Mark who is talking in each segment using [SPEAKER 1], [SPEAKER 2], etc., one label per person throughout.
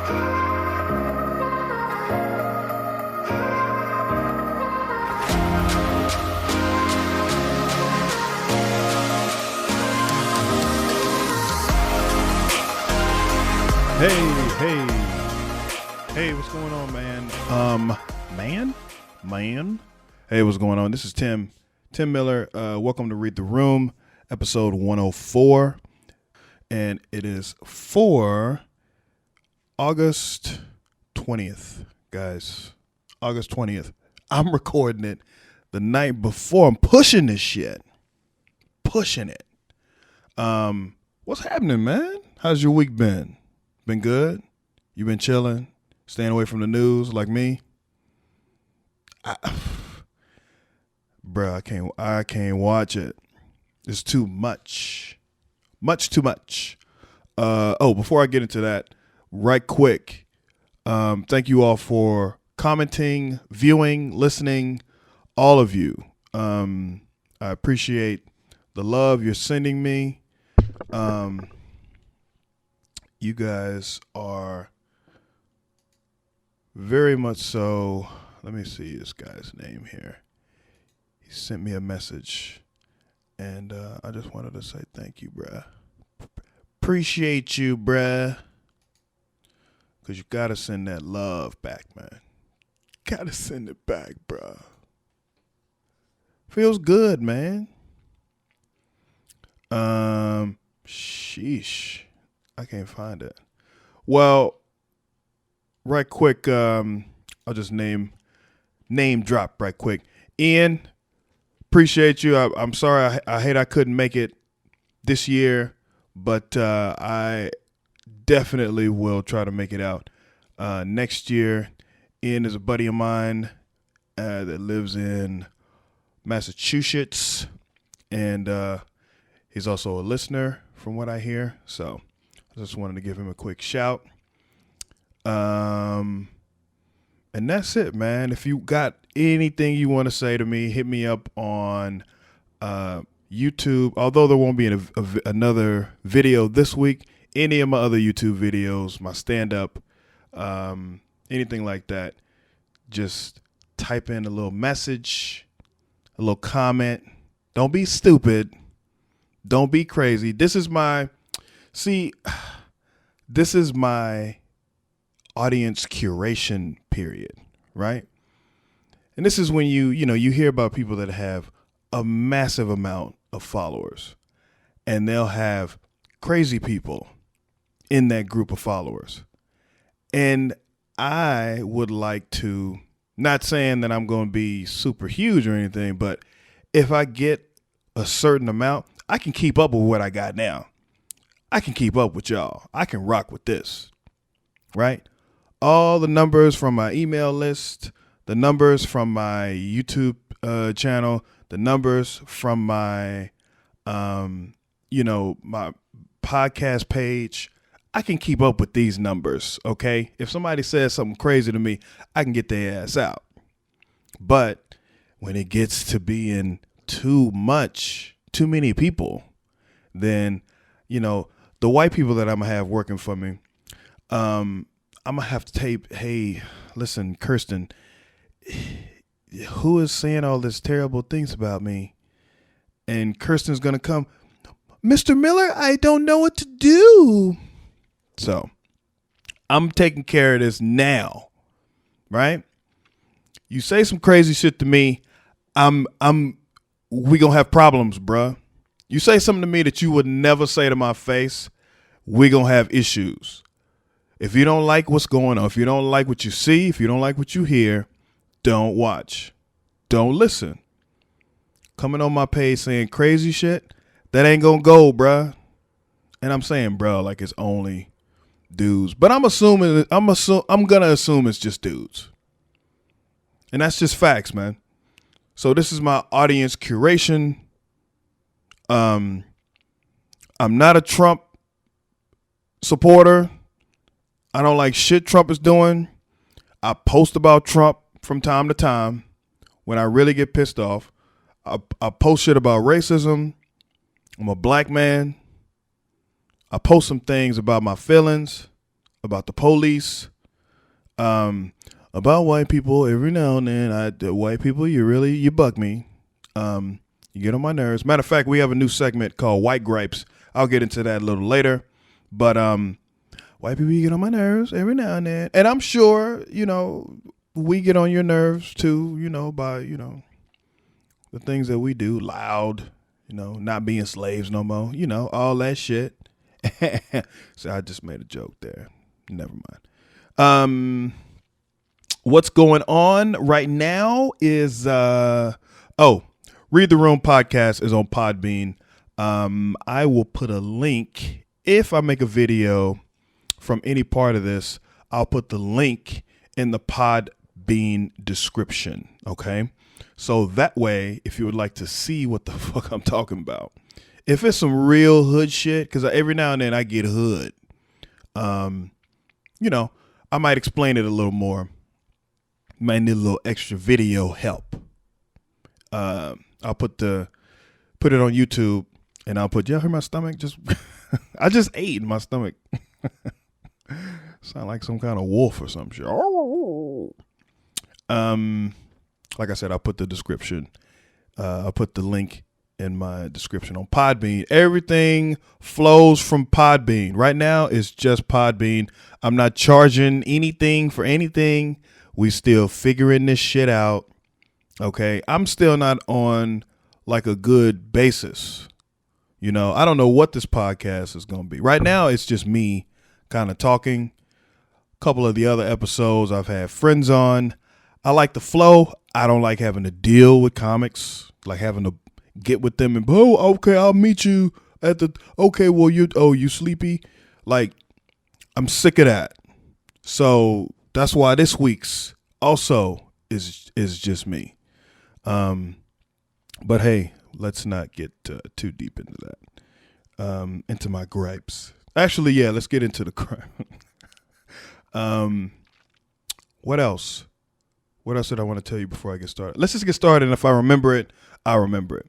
[SPEAKER 1] Hey, what's going on, man? Hey, what's going on? This is Tim Miller. Welcome to Read the Room, episode 104. And it is for August 20th, guys. August 20th. I'm recording it the night before. I'm pushing this shit. Pushing it. What's happening, man? How's your week been? Been good? You been chilling? Staying away from the news like me? Bruh, I can't watch it. It's too much. Much too much. Before I get into that, right quick, thank you all for commenting, viewing, listening, all of you. I appreciate the love you're sending me. You guys are very much so. Let me see this guy's name here. He sent me a message, and I just wanted to say thank you, bruh. Appreciate you, bruh. Because you got to send that love back, man. Got to send it back, bruh. Feels good, man. Sheesh. I can't find it. Well, right quick, I'll just name drop right quick. Ian, appreciate you. I'm sorry. I hate I couldn't make it this year, but I definitely will try to make it out next year. Ian is a buddy of mine that lives in Massachusetts, and he's also a listener from what I hear. So I just wanted to give him a quick shout. And that's it, man. If you got anything you want to say to me, hit me up on YouTube. Although there won't be another video this week, any of my other YouTube videos, my stand-up, anything like that, just type in a little message, a little comment. Don't be stupid. Don't be crazy. This is my audience curation period, right? And this is when you hear about people that have a massive amount of followers, and they'll have crazy people in that group of followers. And I would like to, not saying that I'm going to be super huge or anything, but if I get a certain amount, I can keep up with what I got now. I can keep up with y'all. I can rock with this, right? All the numbers from my email list, the numbers from my YouTube channel, the numbers from my, my podcast page. I can keep up with these numbers, okay? If somebody says something crazy to me, I can get their ass out. But when it gets to being too many people, then, the white people that I'm going to have working for me, I'm going to have to tape, hey, listen, Kirsten, who is saying all these terrible things about me? And Kirsten's going to come, Mr. Miller, I don't know what to do. So I'm taking care of this now, right? You say some crazy shit to me, we going to have problems, bruh. You say something to me that you would never say to my face, we going to have issues. If you don't like what's going on, if you don't like what you see, if you don't like what you hear, don't watch. Don't listen. Coming on my page saying crazy shit, that ain't going to go, bruh. And I'm saying, bruh, like it's only dudes. But I'm going to assume it's just dudes. And that's just facts, man. So this is my audience curation. I'm not a Trump supporter. I don't like shit Trump is doing. I post about Trump from time to time when I really get pissed off. I post shit about racism. I'm a black man. I post some things about my feelings. about the police, about white people. Every now and then, white people, you bug me. You get on my nerves. Matter of fact, we have a new segment called White Gripes. I'll get into that a little later. But white people, you get on my nerves every now and then. And I'm sure, we get on your nerves too, by, the things that we do. Loud, not being slaves no more, all that shit. So I just made a joke there. Never mind. What's going on right now is, Read the Room podcast is on Podbean. I will put a link. If I make a video from any part of this, I'll put the link in the Podbean description. Okay. So that way, if you would like to see what the fuck I'm talking about, if it's some real hood shit, because every now and then I get hood, I might explain it a little more. Might need a little extra video help. I'll put it on YouTube, and I'll put, y'all hear my stomach? I just ate my stomach. Sound like some kind of wolf or some shit. Like I said, I'll put the description. I'll put the link in my description on Podbean. Everything flows from Podbean. Right now, it's just Podbean. I'm not charging anything for anything. We still figuring this shit out. Okay. I'm still not on like a good basis. I don't know what this podcast is going to be. Right now, it's just me kind of talking. A couple of the other episodes, I've had friends on. I like the flow. I don't like having to deal with comics, like having to get with them and, okay, I'll meet you at you sleepy? Like, I'm sick of that. So that's why this week's also is just me. But hey, let's not get too deep into that. Into my gripes. Actually, yeah, let's get into the gripe. What else? What else did I want to tell you before I get started? Let's just get started, and if I remember it, I'll remember it.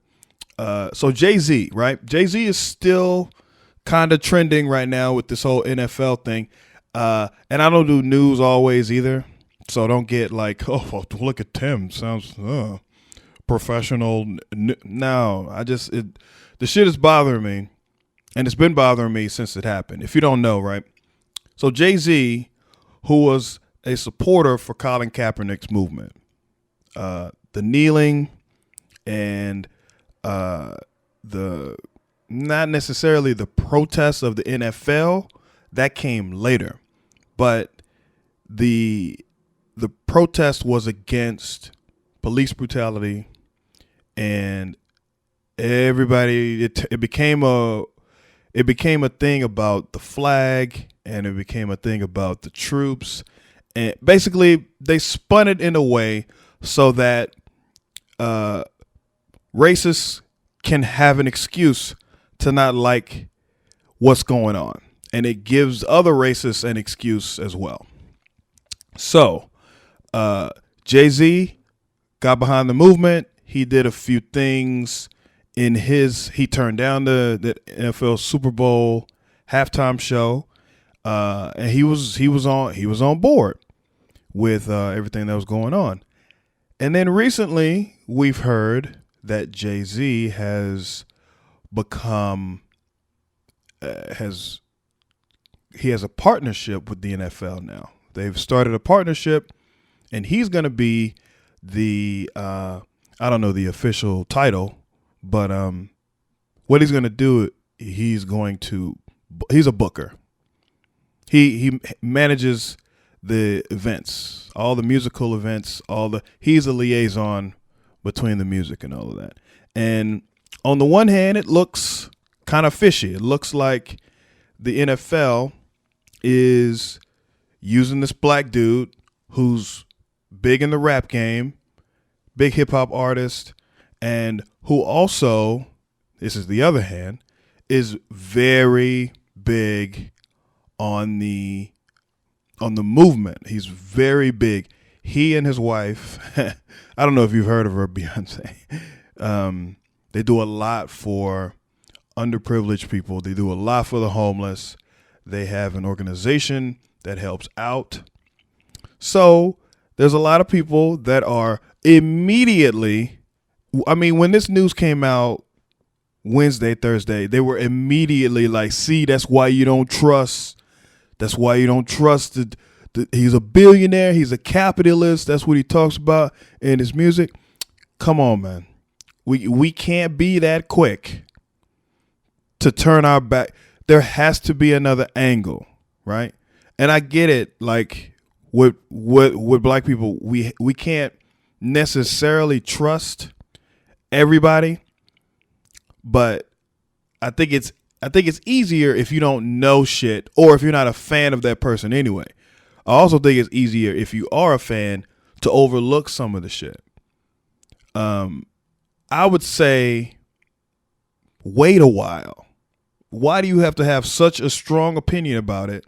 [SPEAKER 1] So Jay-Z, right? Jay-Z is still kind of trending right now with this whole NFL thing. And I don't do news always either. So don't get like, oh, look at Tim. Sounds professional. No, the shit is bothering me. And it's been bothering me since it happened. If you don't know, right? So Jay-Z, who was a supporter for Colin Kaepernick's movement, the kneeling and the not necessarily the protests of the NFL, that came later. But the protest was against police brutality, and everybody, it became a thing about the flag, and it became a thing about the troops. And basically, they spun it in a way so that racists can have an excuse to not like what's going on. And it gives other racists an excuse as well. So, Jay-Z got behind the movement. He did a few things he turned down the NFL Super Bowl halftime show. And he was on board with everything that was going on. And then recently we've heard that Jay-Z has become he has a partnership with the NFL now. They've started a partnership, and he's going to be the I don't know the official title, but what he's going to do, he's a booker. He manages the events, all the musical events, he's a liaison between the music and all of that. And on the one hand, it looks kind of fishy. It looks like the NFL is using this black dude who's big in the rap game, big hip hop artist, and who also, this is the other hand, is very big on the movement. He's very big. He and his wife, I don't know if you've heard of her, Beyonce. They do a lot for underprivileged people. They do a lot for the homeless. They have an organization that helps out. So there's a lot of people that are immediately, I mean, when this news came out Wednesday, Thursday, they were immediately like, see, that's why you don't trust. That's why you don't trust he's a billionaire. He's a capitalist. That's what he talks about in his music. Come on, man. We can't be that quick to turn our back. There has to be another angle, right? And I get it. Like with black people, we can't necessarily trust everybody, but I think it's easier if you don't know shit or if you're not a fan of that person anyway. I also think it's easier if you are a fan to overlook some of the shit. I would say wait a while. Why do you have to have such a strong opinion about it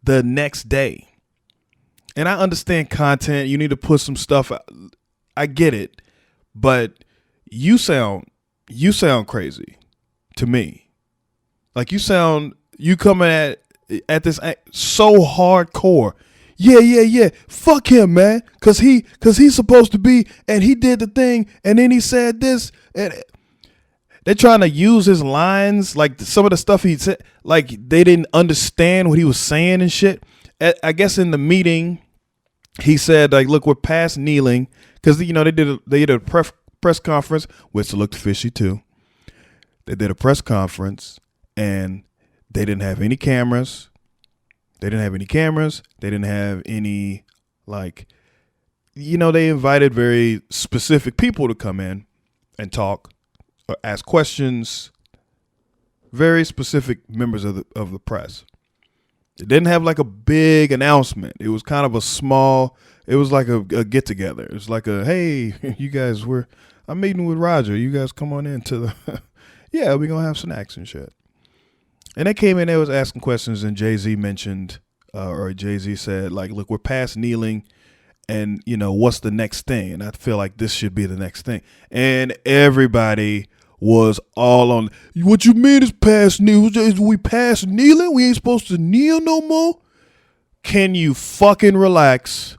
[SPEAKER 1] the next day? And I understand content. You need to put some stuff out. I get it. But you sound crazy to me. Like you coming at this so hardcore. Yeah. Fuck him, man. Cause he's supposed to be, and he did the thing, and then he said this, and they're trying to use his lines, like some of the stuff he said, like they didn't understand what he was saying and shit. I guess in the meeting, he said, like, look, we're past kneeling, because they did a press conference, which looked fishy too. They did a press conference, and they didn't have any cameras. They didn't have any, like, they invited very specific people to come in and talk or ask questions. Very specific members of the press. It didn't have like a big announcement. It was kind of it was like a get together. It was like hey, you guys, I'm meeting with Roger. You guys come on in to the, yeah, we're going to have snacks and shit. And they came in, they was asking questions, and Jay-Z mentioned, or Jay-Z said, like, look, we're past kneeling, and, what's the next thing? And I feel like this should be the next thing. And everybody was all on, what you mean is past kneeling? Is we past kneeling? We ain't supposed to kneel no more? Can you fucking relax?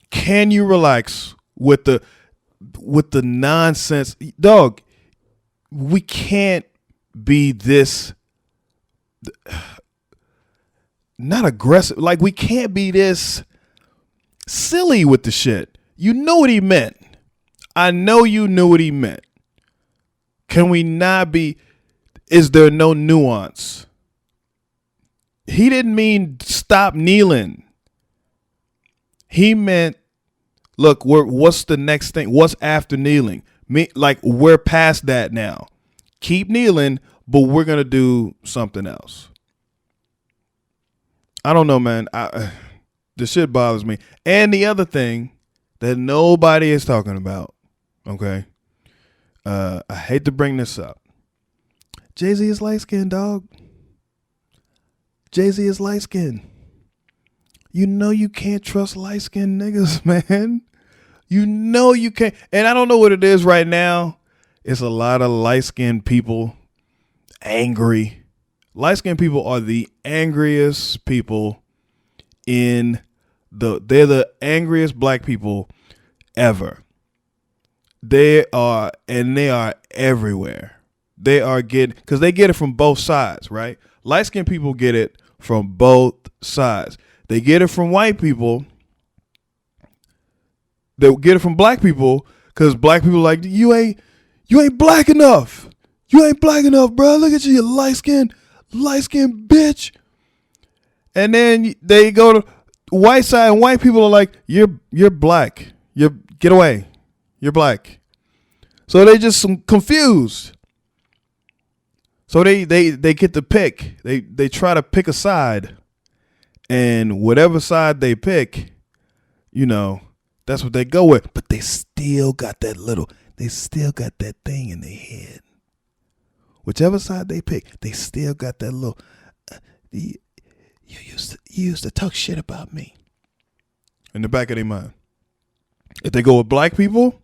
[SPEAKER 1] Can you relax with the nonsense? Dog, we can't be this, not aggressive. Like, we can't be this silly with the shit. You know what he meant. I know you knew what he meant. Can we not be, is there no nuance? He didn't mean stop kneeling. He meant, look, what's the next thing? What's after kneeling? Like, we're past that now. Keep kneeling, but we're going to do something else. I don't know, man. The shit bothers me. And the other thing that nobody is talking about, okay? I hate to bring this up. Jay-Z is light-skinned, dog. Jay-Z is light-skinned. You know you can't trust light-skinned niggas, man. You know you can't. And I don't know what it is right now. It's a lot of light-skinned people angry. Light-skinned people are the angriest people they're the angriest black people ever. They are everywhere. They are because they get it from both sides, right? Light-skinned people get it from both sides. They get it from white people. They get it from black people because black people are like, you ain't black enough. You ain't black enough, bro. Look at you light-skinned bitch. And then they go to white side, and white people are like, you're black. Get away. You're black. So they just confused. So they get to pick. They try to pick a side. And whatever side they pick, that's what they go with. But they still got that thing in their head. Whichever side they pick, they still got that little, you used to talk shit about me. In the back of their mind. If they go with black people,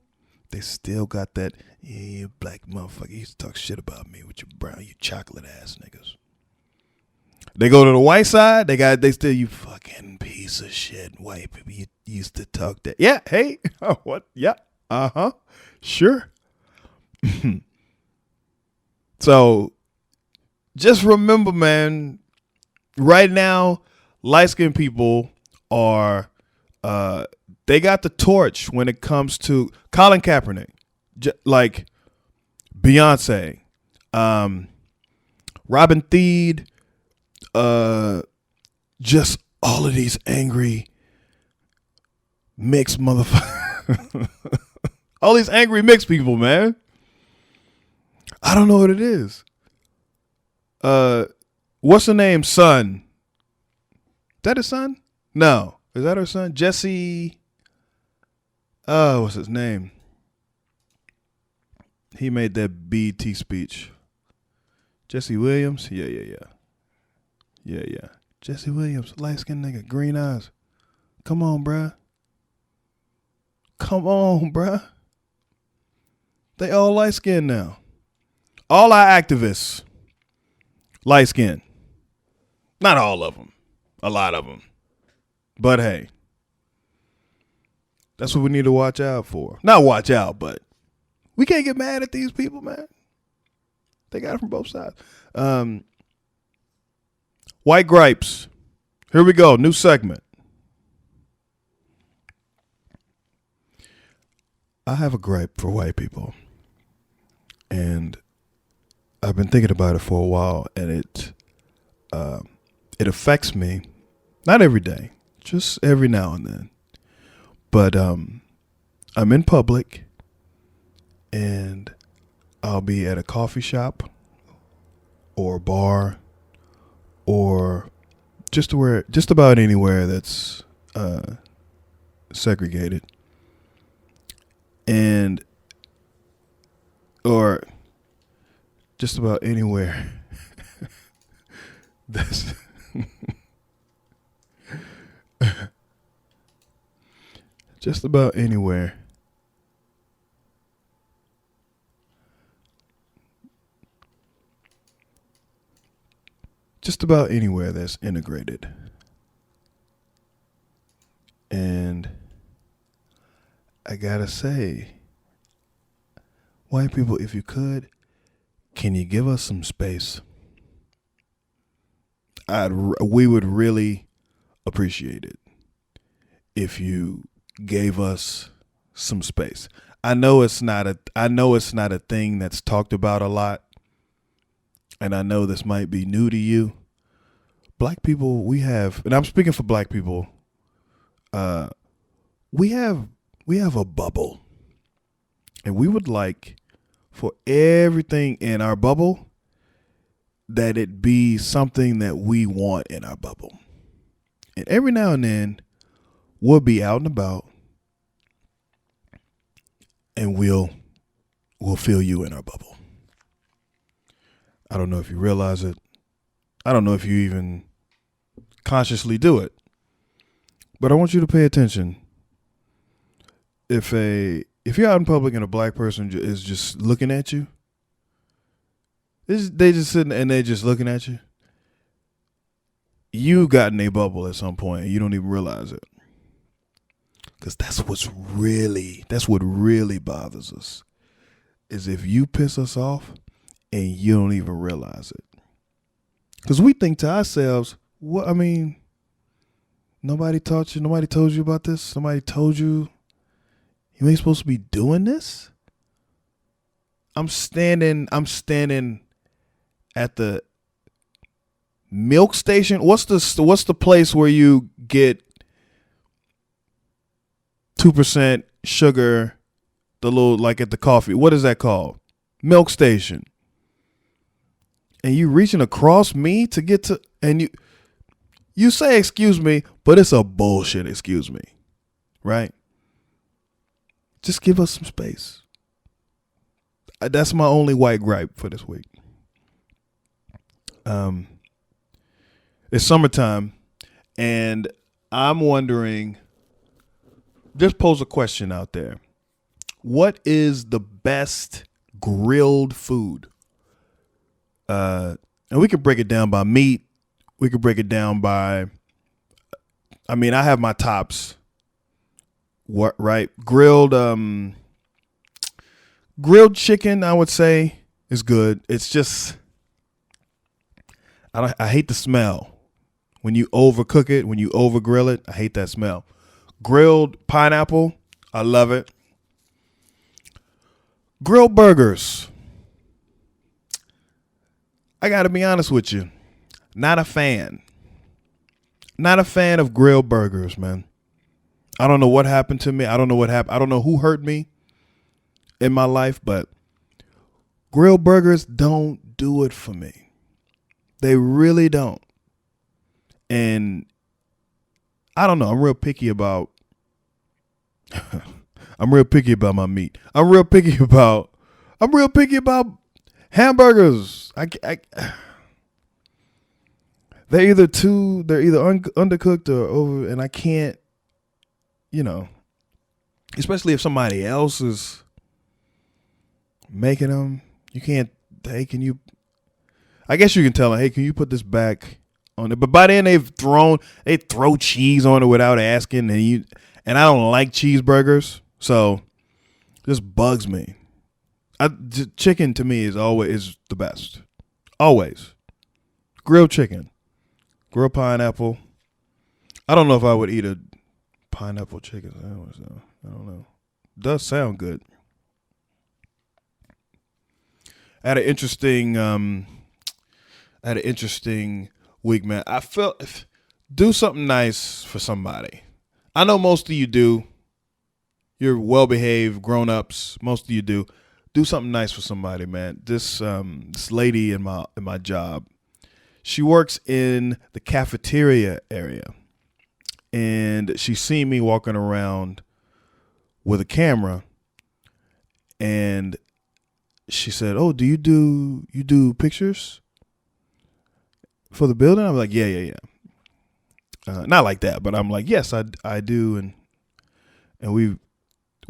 [SPEAKER 1] they still got that, yeah, black motherfucker, you used to talk shit about me with your brown, you chocolate ass niggas. They go to the white side. They still, you fucking piece of shit. White people, you used to talk that. Yeah. Hey. What? Yeah. Sure. So just remember, man, right now, light skinned people are, they got the torch when it comes to Colin Kaepernick, like Beyonce, Robin Thede, just all of these angry mixed motherfuckers. All these angry mixed people, man. I don't know what it is. What's her name? Son. Is that his son? No. Is that her son? Jesse. What's his name? He made that BT speech. Jesse Williams? Yeah. Jesse Williams, light skinned nigga, green eyes. Come on, bruh. They all light skinned now. All our activists, light skinned. Not all of them. A lot of them. But hey, that's what we need to watch out for. Not watch out, but we can't get mad at these people, man. They got it from both sides. White gripes. Here we go. New segment. I have a gripe for white people. And I've been thinking about it for a while, and it affects me. Not every day, just every now and then. But I'm in public, and I'll be at a coffee shop or a bar or just about anywhere that's segregated, and or just about anywhere that's just about anywhere that's integrated. And I gotta say, white people, if you could, can you give us some space? We would really appreciate it if you gave us some space. I know it's not a thing that's talked about a lot, and I know this might be new to you. Black people, and I'm speaking for black people, we have a bubble, and we would like for everything in our bubble that it be something that we want in our bubble. And every now and then we'll be out and about, and we'll fill you in our bubble. I don't know if you realize it. I don't know if you even consciously do it. But I want you to pay attention. If you're out in public and a black person is just looking at you, they just sitting and they just looking at you, you got in a bubble at some point and you don't even realize it. Because that's what really bothers us, is if you piss us off and you don't even realize it. Because we think to ourselves, nobody taught you, nobody told you about this, somebody told you ain't supposed to be doing this. I'm standing at the milk station. What's the place where you get 2% sugar, the little, like at the coffee? What is that called? Milk station. And you reaching across me to get to, and you say excuse me, but it's a bullshit excuse me, right? Just give us some space. That's my only white gripe for this week. It's summertime, and I'm wondering, just pose a question out there. What is the best grilled food? And we can break it down by meat, we could break it down by, I mean, I have my tops. What, right? Grilled chicken, I would say, is good. It's just, I hate the smell. When you overcook it, when you over grill it, I hate that smell. Grilled pineapple, I love it. Grilled burgers, I got to be honest with you, not a fan. Not a fan of grilled burgers, man. I don't know what happened to me. I don't know what happened. I don't know who hurt me in my life, but grilled burgers don't do it for me. They really don't. And I don't know. I'm real picky about my meat. I'm real picky about hamburgers. They're either undercooked or over, and I can't, especially if somebody else is making them. You can't. Hey, I guess you can tell them, hey, can you put this back on it? But by then they throw cheese on it without asking, and I don't like cheeseburgers, so it just bugs me. Chicken to me is the best, always. Grilled chicken, grilled pineapple. I don't know if I would eat a pineapple chicken sandwich though. I don't know. It does sound good. I had an interesting week, man. I felt do something nice for somebody. I know most of you do. You're well-behaved grown-ups. Most of you do. Do something nice for somebody, man. This lady in my job, she works in the cafeteria area, and she seen me walking around with a camera, and she said, "Oh, do you do pictures for the building?" I'm like, yeah. Not like that, but I'm like, yes, I do, and we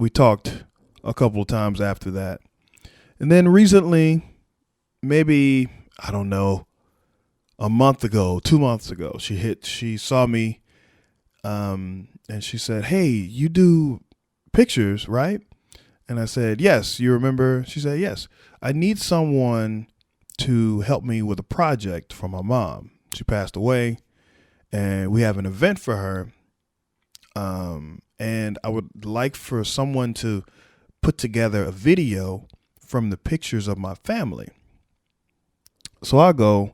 [SPEAKER 1] talked a couple of times after that, and then recently, maybe I don't know, a month ago, 2 months ago, she saw me, and she said, "Hey, you do pictures, right?" And I said, "Yes." You remember? She said, "Yes. I need someone to help me with a project for my mom. She passed away, and we have an event for her. And I would like for someone to put together a video from the pictures of my family." So I go,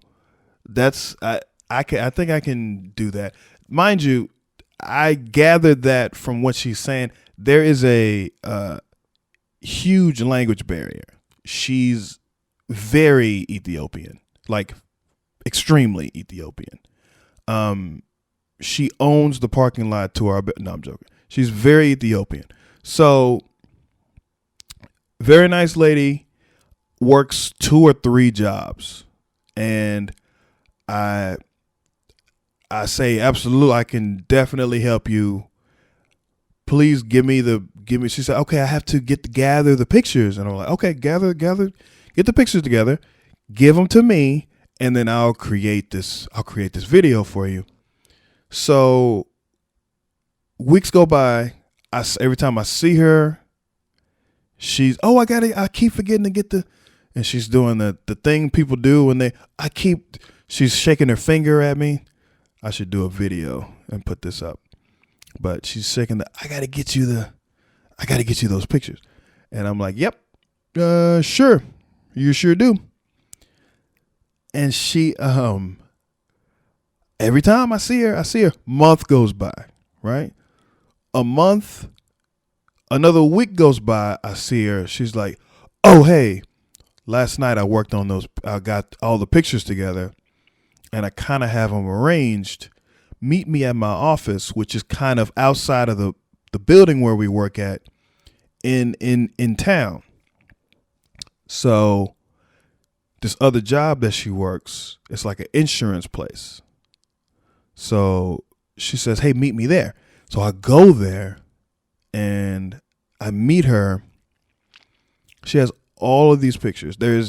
[SPEAKER 1] I think I can do that. Mind you, I gathered that from what she's saying. There is a huge language barrier. She's very Ethiopian, like extremely Ethiopian. She owns the parking lot to our. No, I'm joking. She's very Ethiopian. So, very nice lady, works 2 or 3 jobs, and I say, absolutely, I can definitely help you. Please give me. She said, okay, I have to gather the pictures, and I'm like, okay, get the pictures together, give them to me, and then I'll create this video for you. So weeks go by. Every time I see her, I keep forgetting to get and she's doing the thing people do when she's shaking her finger at me. I should do a video and put this up. But she's shaking I gotta get you those pictures. And I'm like, yep, sure. You sure do. And she, every time I see her, month goes by, right? A month, another week goes by, I see her. She's like, oh, hey, last night I worked on those. I got all the pictures together, and I kind of have them arranged. Meet me at my office, which is kind of outside of the building where we work at in town. So this other job that she works, it's like an insurance place. So she says, hey, meet me there. So I go there and I meet her. She has all of these pictures. I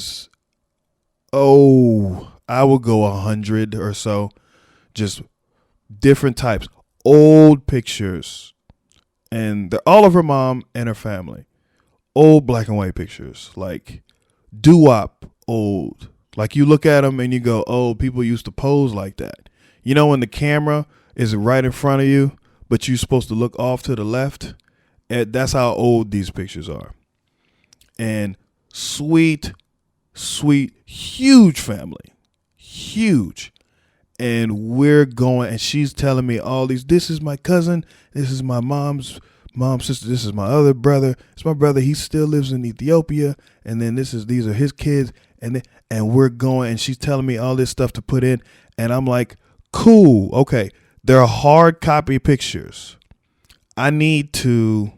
[SPEAKER 1] will go 100 or so. just different types, old pictures, and they're all of her mom and her family. Old black and white pictures, like doo-wop old. Like you look at them and you go, oh, people used to pose like that. You know, when the camera is right in front of you, but you're supposed to look off to the left. That's how old these pictures are. And sweet, huge family. Huge. And we're going, and she's telling me all these, this is my cousin, this is my mom's sister, this is my other brother, it's my brother, he still lives in Ethiopia, and then these are his kids, and we're going, and she's telling me all this stuff to put in, and I'm like, cool, okay, they're hard copy pictures. I need to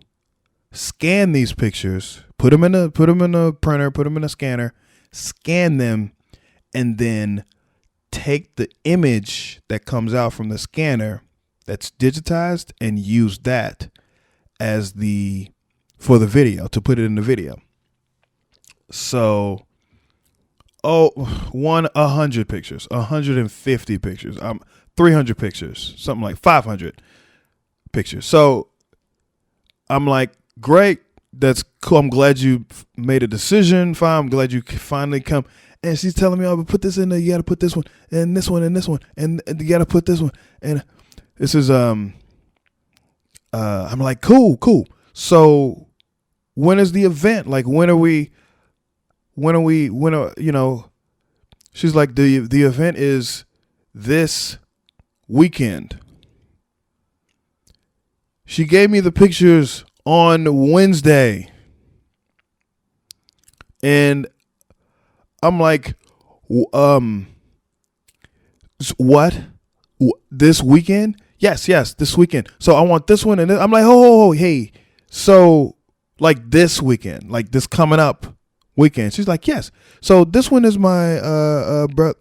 [SPEAKER 1] scan these pictures, put them in a printer, put them in a scanner, scan them, and then take the image that comes out from the scanner that's digitized and use that as for the video, to put it in the video. So, 100 pictures, 150 pictures, 300 pictures, something like 500 pictures. So I'm like, great, that's cool. I'm glad you made a decision. Fine, I'm glad you finally come. And she's telling me, oh, but put this in there. You got to put this one and this one and this one. And you got to put this one. And this is, I'm like, cool. So when is the event? Like, she's like, the event is this weekend. She gave me the pictures on Wednesday. And I'm like, what? This weekend? Yes, this weekend. So I want this one. And I'm like, oh, hey. So like this weekend, like this coming up weekend. She's like, yes. So this one is my brother.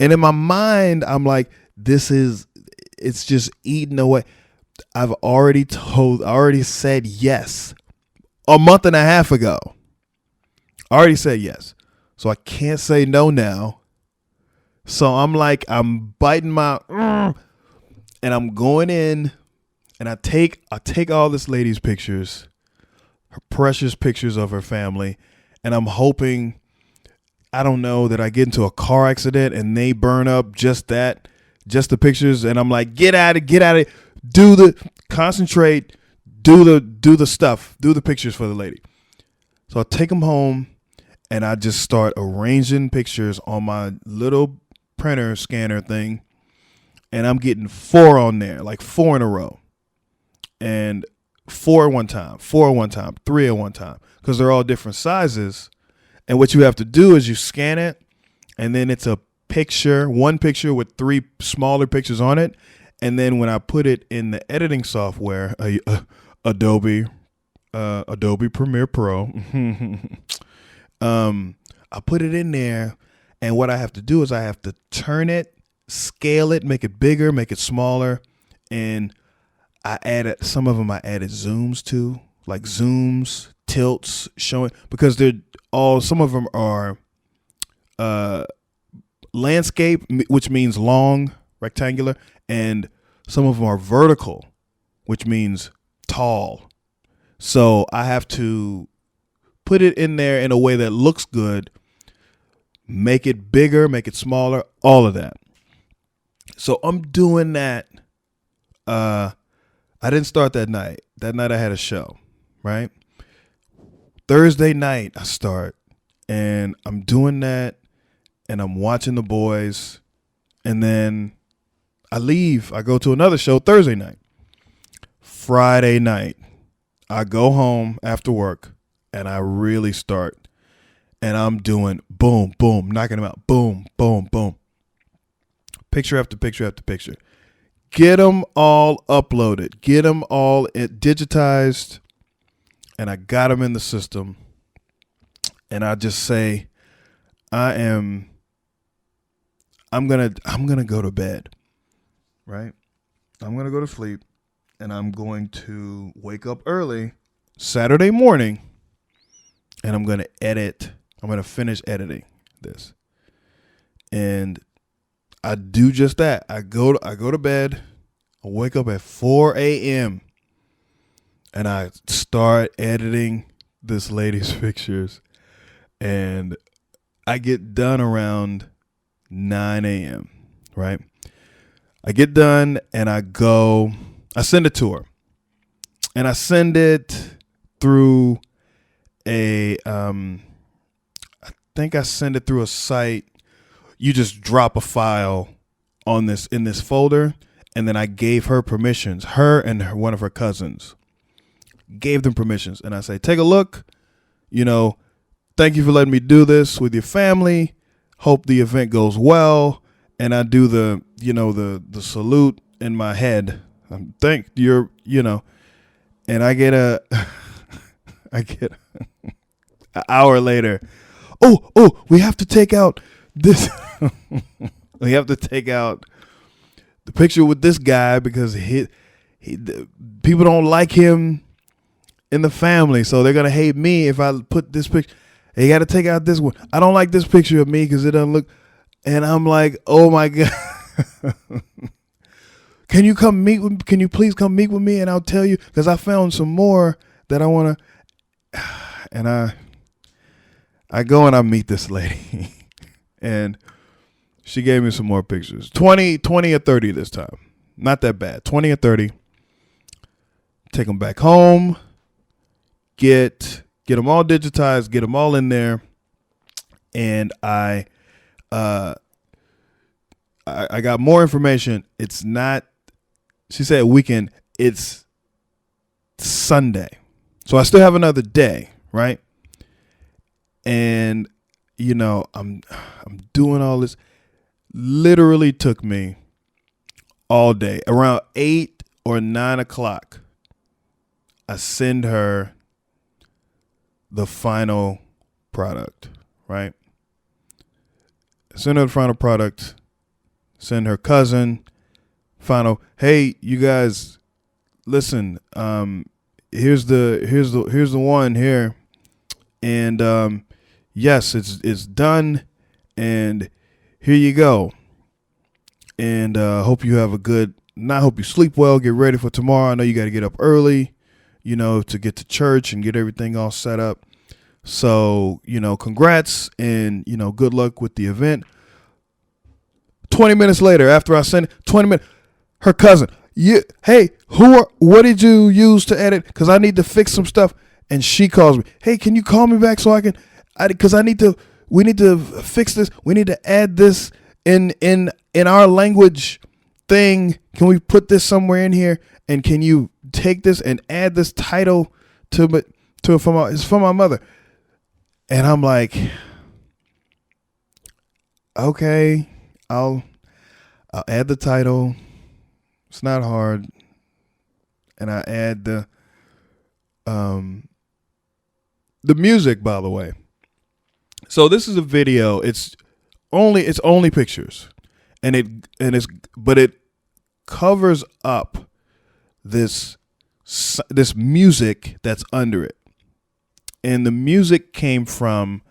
[SPEAKER 1] And in my mind, I'm like, it's just eating away. I've already said yes a month and a half ago. I already said yes. So I can't say no now. So I'm like, I'm biting my, and I'm going in, and I take all this lady's pictures, her precious pictures of her family, and I'm hoping, I don't know, that I get into a car accident and they burn up just the pictures, and I'm like, get at it, concentrate, do the stuff, do the pictures for the lady. So I take them home. And I just start arranging pictures on my little printer scanner thing. And I'm getting 4 on there, like 4 in a row. And 4 at one time, 4 at one time, 3 at one time. Because they're all different sizes. And what you have to do is you scan it. And then it's a picture, one picture with 3 smaller pictures on it. And then when I put it in the editing software, Adobe Premiere Pro, I put it in there, and what I have to do is I have to turn it, scale it, make it bigger, make it smaller, and I added zooms too, like zooms, tilts, showing, because some of them are landscape, which means long, rectangular, and some of them are vertical, which means tall. So I have to put it in there in a way that looks good, make it bigger, make it smaller, all of that. So I'm doing that. I didn't start that night. That night I had a show, right? Thursday night I start, and I'm doing that, and I'm watching the boys, and then I leave. I go to another show Thursday night. Friday night, I go home after work, and I really start, and I'm doing boom, boom, knocking them out, boom, boom, boom. Picture after picture after picture. Get them all uploaded. Get them all digitized, and I got them in the system. And I just say, I'm gonna go to bed, right? I'm gonna go to sleep, and I'm going to wake up early Saturday morning. And I'm going to finish editing this. And I do just that. I go to bed. I wake up at 4 a.m. and I start editing this lady's pictures, and I get done around 9 a.m. Right? I get done and I send it to her, and I send it through I think I send it through a site. You just drop a file in this folder, and then I gave her permissions. Her and one of her cousins gave them permissions, and I say, take a look. Thank you for letting me do this with your family. Hope the event goes well. And I do the salute in my head. Thank you're, and I get an hour later. Oh, we have to take out this. We have to take out the picture with this guy because people don't like him in the family, so they're gonna hate me if I put this picture. They got to take out this one. I don't like this picture of me because it doesn't look. And I'm like, oh my God. Can you please come meet with me, and I'll tell you, because I found some more that I want to. And I go and I meet this lady, and she gave me some more pictures. 20 or 30 this time. Not that bad. 20 or 30. Take them back home. Get them all digitized. Get them all in there. And I got more information. It's not, she said weekend. It's Sunday. So I still have another day, right? And, I'm doing all this. Literally took me all day. Around 8 or 9 o'clock, I send her the final product, right? Send her the final product. Send her cousin final. Hey, you guys, listen. Here's the one here, and yes, it's done, and here you go. And hope you have a good night. Hope you sleep well. Get ready for tomorrow. I know you got to get up early, to get to church and get everything all set up. So, congrats and, good luck with the event. 20 minutes later, after I sent it, 20 minutes, her cousin, hey, what did you use to edit? Because I need to fix some stuff. And she calls me, hey, can you call me back so because we need to fix this. We need to add this in our language thing. Can we put this somewhere in here? And can you take this and add this title it's from my mother. And I'm like, okay, I'll add the title. It's not hard. And I add the music, by the way. So this is a video. It's only pictures. And it covers up this music that's under it. And the music came from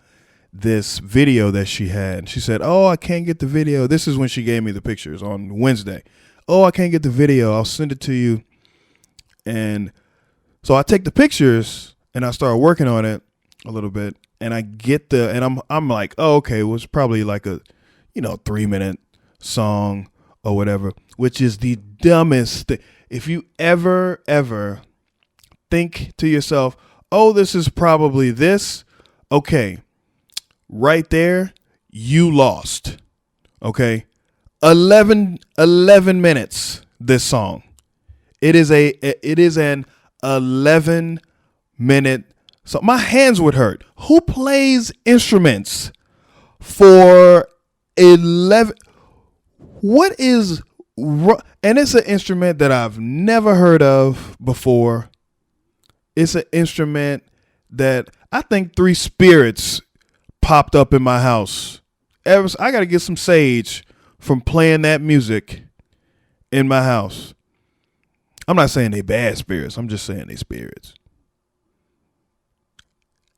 [SPEAKER 1] this video that she had. She said, oh, I can't get the video. This is when she gave me the pictures on Wednesday. Oh, I can't get the video. I'll send it to you. And so I take the pictures and I start working on it a little bit. And I get and I'm like, oh, okay, well, it's probably like a, 3-minute song or whatever, which is the dumbest thing. If you ever think to yourself, oh, this is probably this. Okay. Right there, you lost. Okay. 11 minutes, this song. It is an 11-minute song. My hands would hurt. Who plays instruments for 11? What is, and it's an instrument that I've never heard of before. It's an instrument that I think 3 spirits popped up in my house. I got to get some sage from playing that music in my house. I'm not saying they bad spirits. I'm just saying they spirits.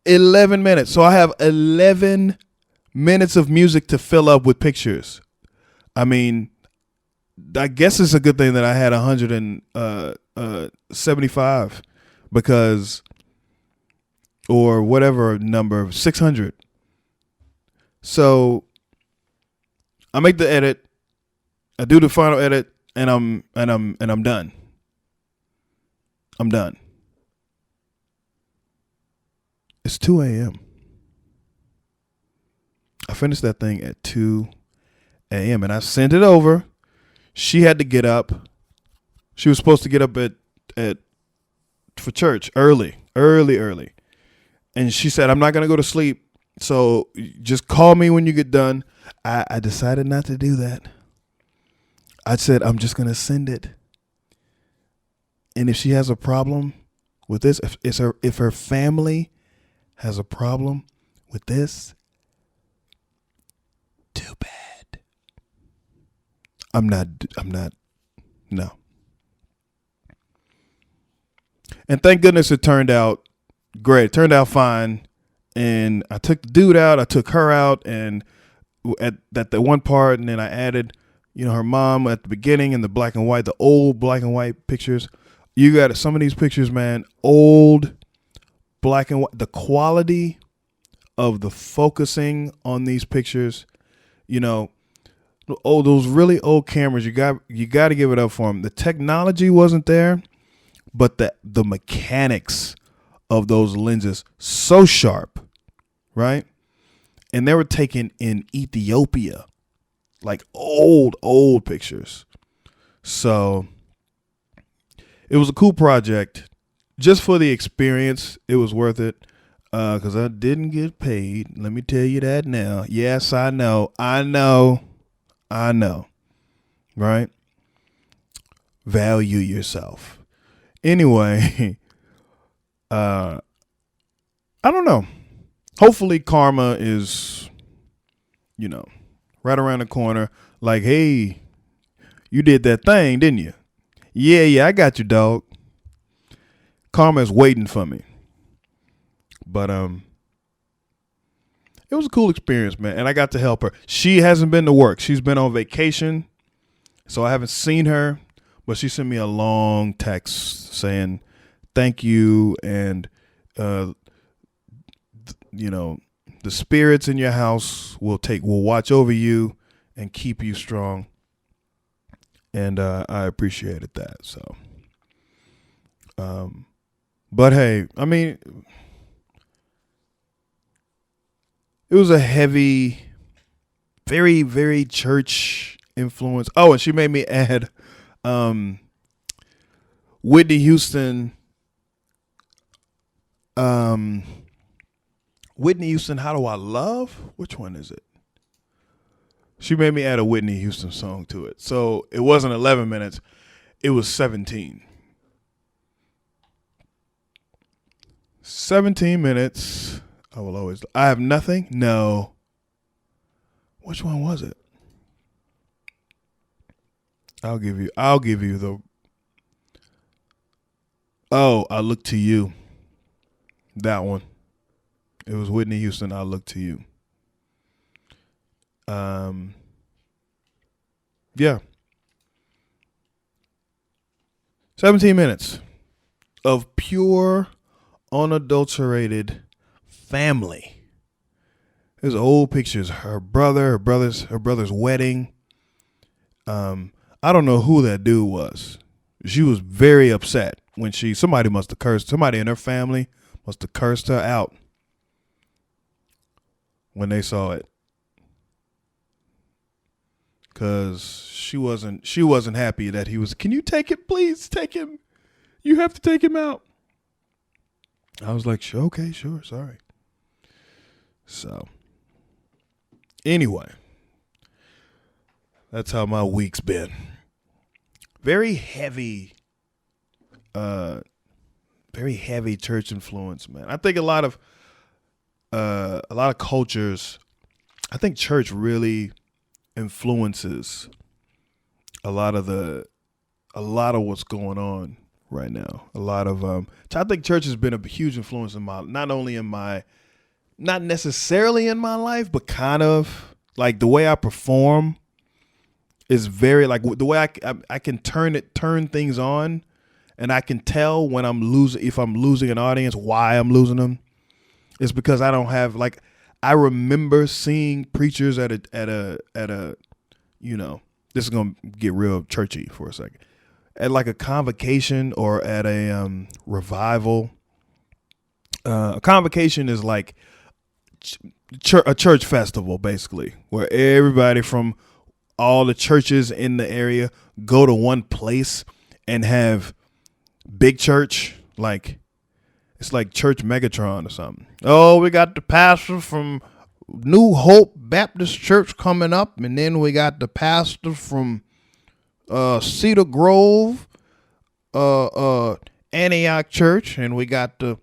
[SPEAKER 1] 11 minutes. So I have 11 minutes of music to fill up with pictures. I mean, I guess it's a good thing that I had 175 because, or whatever number, 600. So I make the edit, I do the final edit, and I'm done. I'm done. It's 2 a.m. I finished that thing at 2 a.m. and I sent it over. She had to get up. She was supposed to get up at for church early. And she said, I'm not going to go to sleep. So just call me when you get done. I decided not to do that. I said, I'm just going to send it. And if she has a problem with this, if her family has a problem with this, too bad. I'm not, no. And thank goodness it turned out great. It turned out fine. And I took the dude out, I took her out, and at the one part, and then I added, her mom at the beginning and the black and white, the old black and white pictures. You got some of these pictures, man, old black and white. The quality of the focusing on these pictures, those really old cameras, you got to give it up for them. The technology wasn't there, but the mechanics of those lenses so sharp, right? And they were taken in Ethiopia, like old pictures. So it was a cool project. Just for the experience, it was worth it. Because I didn't get paid. Let me tell you that now. Yes, I know. Right? Value yourself. Anyway, I don't know. Hopefully karma is, right around the corner. Like, hey, you did that thing, didn't you? Yeah, I got you, dog. Karma is waiting for me. But it was a cool experience, man. And I got to help her. She hasn't been to work. She's been on vacation. So I haven't seen her. But she sent me a long text saying thank you. And, the spirits in your house will watch over you and keep you strong. And I appreciated that. So, but hey, I mean, it was a heavy, very, very church influence. Oh, and she made me add Whitney Houston. Whitney Houston, How Do I Love? Which one is it? She made me add a Whitney Houston song to it. So it wasn't 11 minutes. It was 17. 17 minutes. I Have Nothing? No. Which one was it? I'll give you the. Oh, I Look to You. That one. It was Whitney Houston, I Look to You. Yeah. 17 minutes of pure, unadulterated family. There's old pictures. Her brother's wedding. I don't know who that dude was. She was very upset when somebody must have cursed. Somebody in her family must have cursed her out when they saw it. Cause she wasn't happy that he was. Can you take it, please? Take him. You have to take him out. I was like, okay, sure, sorry. So, anyway, that's how my week's been. Very heavy church influence, man. I think a lot of cultures. I think church really influences a lot of what's going on right now. I think church has been a huge influence in not necessarily in my life, but kind of like the way I perform is very like the way I can turn things on, and I can tell when if I'm losing an audience, why I'm losing them. It's because I don't have like, I remember seeing preachers at a you know, this is gonna get real churchy for a second, at like a convocation or at a revival. A convocation is like a church festival, basically, where everybody from all the churches in the area go to one place and have big church, like it's like Church Megatron or something. Oh, we got the pastor from New Hope Baptist Church coming up, and then we got the pastor from Cedar Grove, Antioch Church, and we got the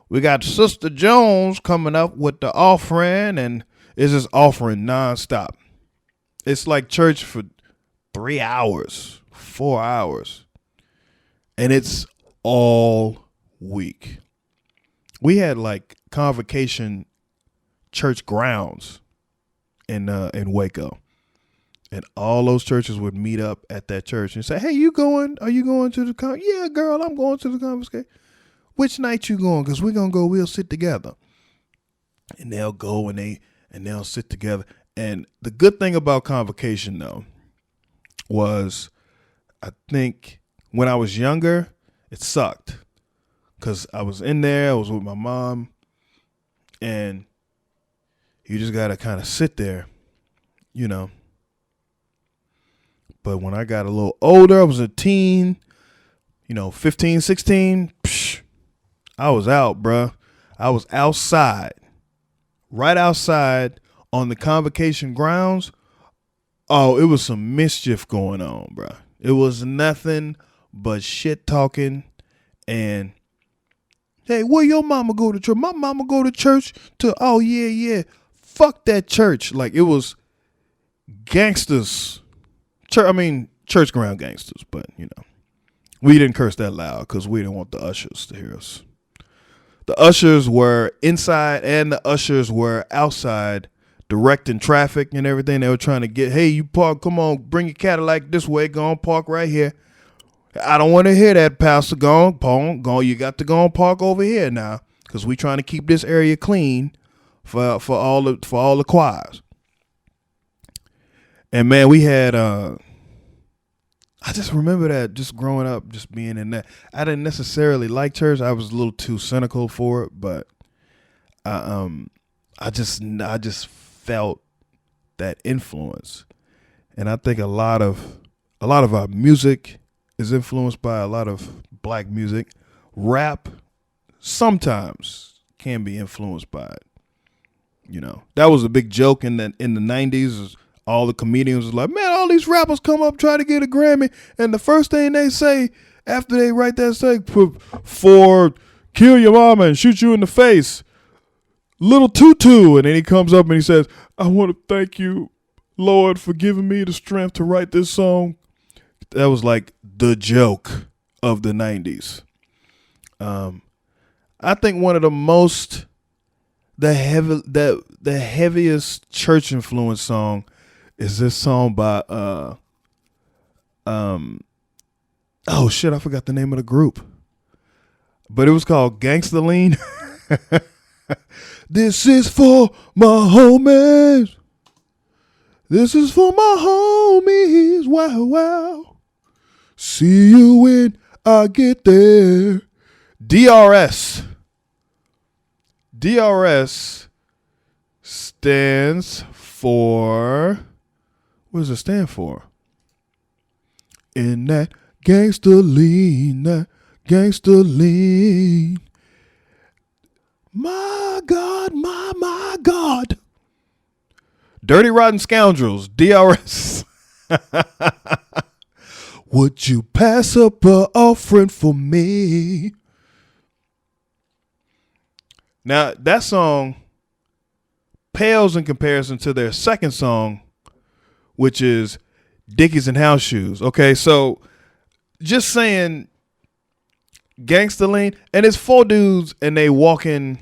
[SPEAKER 1] we got Sister Jones coming up with the offering, and it's just offering nonstop. It's like church for 3 hours, 4 hours, and it's all week. We had like convocation church grounds in Waco, and all those churches would meet up at that church and say, "Hey, you going? Are you going to the Yeah, girl, I'm going to the convocation. Which night you going? Because we're gonna go. We'll sit together." And they'll go and they'll sit together. And the good thing about convocation though was, I think when I was younger, it sucked because I was in there. I was with my mom, and you just gotta kind of sit there, you know. But when I got a little older, I was a teen, 15, 16, I was out, bruh. I was outside, right outside on the convocation grounds. Oh, it was some mischief going on, bruh. It was nothing but shit talking and, hey, where your mama go to church? My mama go to church oh, yeah. Fuck that church. Like, it was gangsters. Church ground gangsters, but, we didn't curse that loud because we didn't want the ushers to hear us. The ushers were inside and the ushers were outside directing traffic and everything. They were trying to get, hey, you park, come on, bring your Cadillac this way, go on, park right here. I don't want to hear that, Pastor. Go on, you got to go and park over here now because we trying to keep this area clean for all the choirs. And man, we had I just remember that just growing up, just being in that. I didn't necessarily like church. I was a little too cynical for it, but I just felt that influence. And I think a lot of our music is influenced by a lot of black music. Rap sometimes can be influenced by it. That was a big joke in the 90s. All the comedians was like, man, all these rappers come up try to get a Grammy, and the first thing they say after they write that say, for kill your mama and shoot you in the face, Little Tutu. And then he comes up and he says, I want to thank you, Lord, for giving me the strength to write this song. That was like the joke of the 90s. I think one of the heaviest church influence song is this song by oh shit, I forgot the name of the group. But it was called Gangsta Lean. This is for my homies. This is for my homies. Wow, wow. See you when I get there. DRS. DRS stands for, what does it stand for? In that gangsta lean, My God, my God. Dirty Rotten Scoundrels, DRS. Would you pass up an offering for me? Now, that song pales in comparison to their second song, which is Dickies and House Shoes. Okay, so just saying Gangsta Lean, and it's 4 dudes, and they walking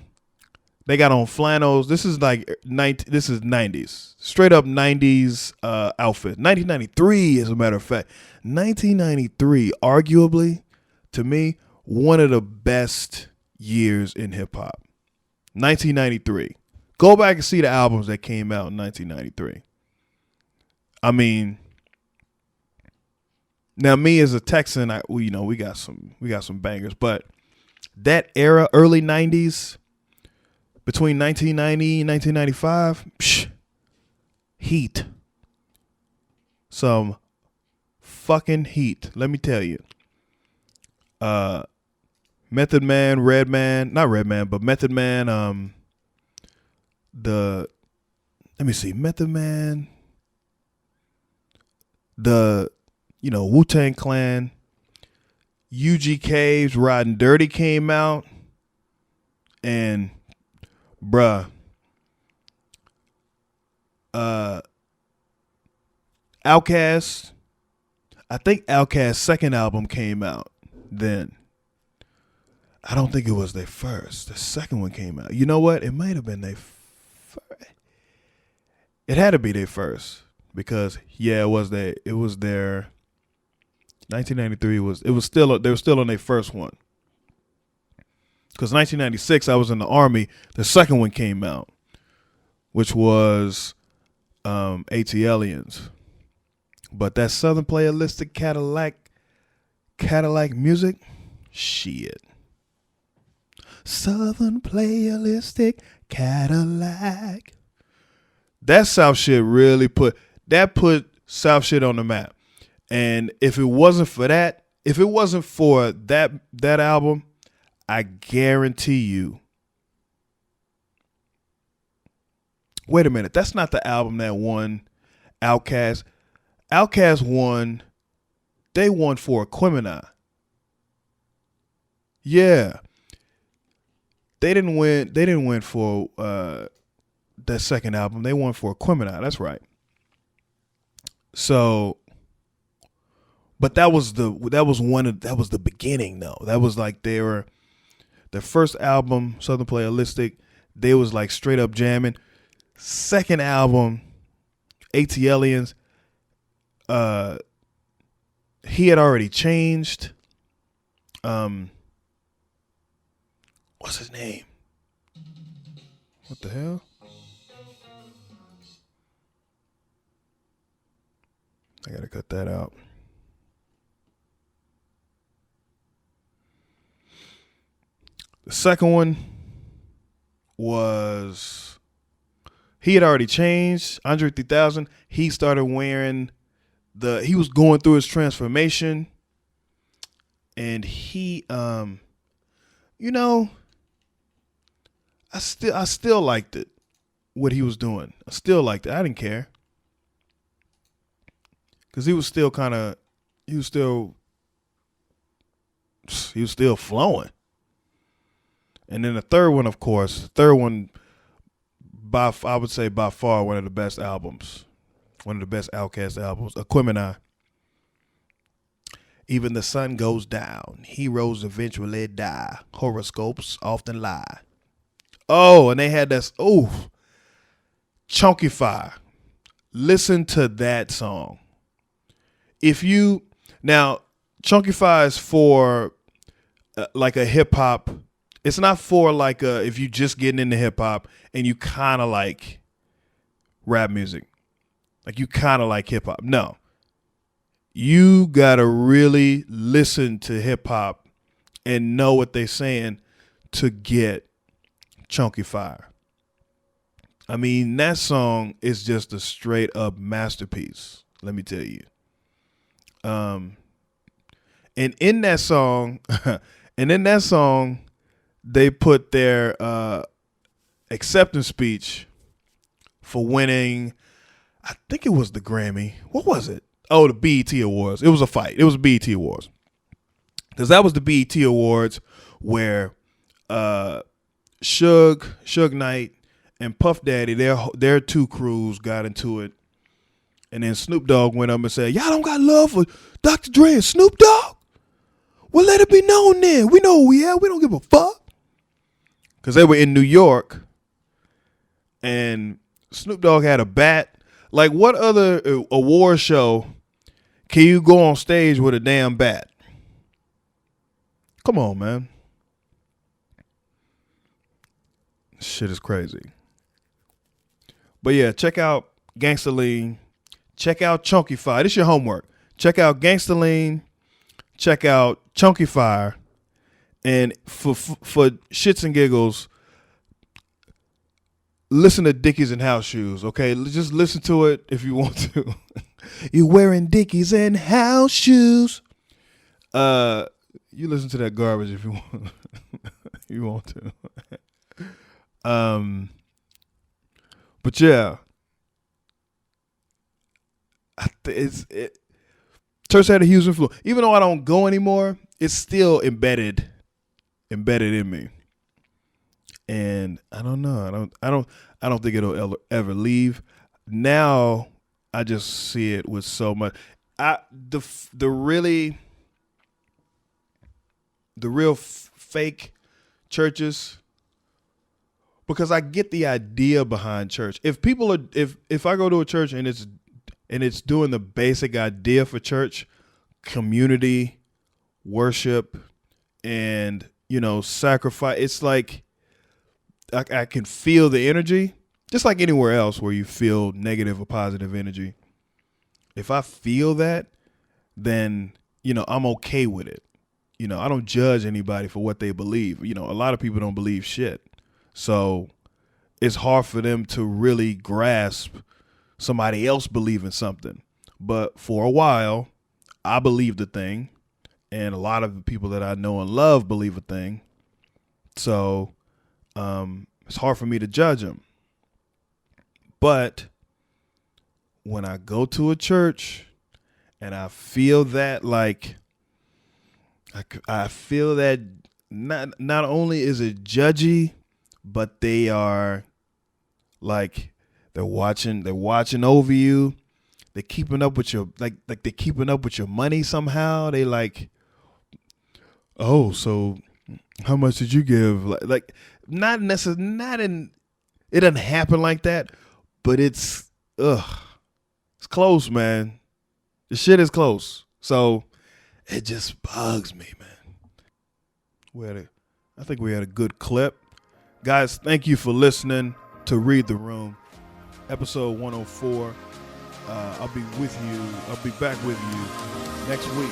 [SPEAKER 1] They got on flannels. This is like this is 90s. Straight up 90s outfit. 1993, as a matter of fact. 1993, arguably, to me, one of the best years in hip hop. 1993. Go back and see the albums that came out in 1993. I mean, now me as a Texan, we got some bangers, but that era, early 90s, between 1990 and 1995, heat. Some fucking heat. Let me tell you. Method Man, not Redman, but Method Man, let me see, Method Man, Wu-Tang Clan, UGK's Riding Dirty came out, and bruh, Outkast, I think Outkast's second album came out then. I don't think it was their first. The second one came out. You know what? It might have been their first. It had to be their first because it was their 1993 they were still on their first one. Because 1996 I was in the Army, the second one came out, which was ATLians. But that Southern Playalistic Cadillac music, shit. Southern Playalistic Cadillac. That South shit really put South shit on the map. And if it wasn't for that album, I guarantee you. Wait a minute, that's not the album that won Outkast. Outkast won. They won for Aquemini. Yeah. They didn't win for that second album. They won for Aquemini. That's right. So, but that was the beginning though. That was like their first album, Southern Playalistic. They was like straight up jamming. Second album, ATLians. He had already changed. What's his name? What the hell? I gotta cut that out. The second one was, he had already changed. Andre 3000. He started wearing he was going through his transformation, and he, I still liked it, what he was doing. I still liked it. I didn't care. Because he was still flowing. And then the third one, of course, I would say by far one of the best albums. One of the best Outkast albums, Aquemini. Even the sun goes down. Heroes eventually die. Horoscopes often lie. Oh, and they had this, Chunky Fire. Listen to that song. Chunky Fire is for like a hip hop. It's not for like if you just getting into hip hop and you kind of like rap music. Like you kind of like hip hop. No. You got to really listen to hip hop and know what they're saying to get Chunky Fire. I mean, that song is just a straight up masterpiece. Let me tell you. And in that song, they put their acceptance speech for winning. I think it was the Grammy. What was it? Oh, the BET Awards. It was a fight. It was BET Awards. Because that was the BET Awards where Suge Knight and Puff Daddy, their two crews got into it. And then Snoop Dogg went up and said, y'all don't got love for Dr. Dre and Snoop Dogg? Well, let it be known then. We know who we are. We don't give a fuck. Because they were in New York and Snoop Dogg had a bat. Like, what other award show can you go on stage with a damn bat? Come on, man. Shit is crazy. But yeah, check out Gangsta Lean. Check out Chunky Fire. This is your homework. Check out Gangsta Lean. Check out Chunky Fire. And for shits and giggles, listen to Dickies and House Shoes, okay? Just listen to it if you want to. You're wearing Dickies and House Shoes. You listen to that garbage if you want. You want to. But yeah, church had a huge influence. Even though I don't go anymore, it's still embedded in me. And I don't know. I don't think it'll ever leave. Now I just see it with so much. The real fake churches, because I get the idea behind church. If I go to a church and it's doing the basic idea for church, community, worship, and sacrifice, it's like I can feel the energy, just like anywhere else where you feel negative or positive energy. If I feel that, then I'm okay with it. I don't judge anybody for what they believe. A lot of people don't believe shit. So it's hard for them to really grasp somebody else believing something. But for a while, I believed a thing, and a lot of the people that I know and love believe a thing. So it's hard for me to judge them. But when I go to a church and I feel that, like, I feel that not only is it judgy, but they are like they're watching over you. They're keeping up with your like they're keeping up with your money somehow. They like, oh, so how much did you give? Like not necessarily, it doesn't happen like that, but it's close, man. The shit is close. So it just bugs me, man. I think we had a good clip. Guys, thank you for listening to Read the Room, episode 104. I'll be back with you next week.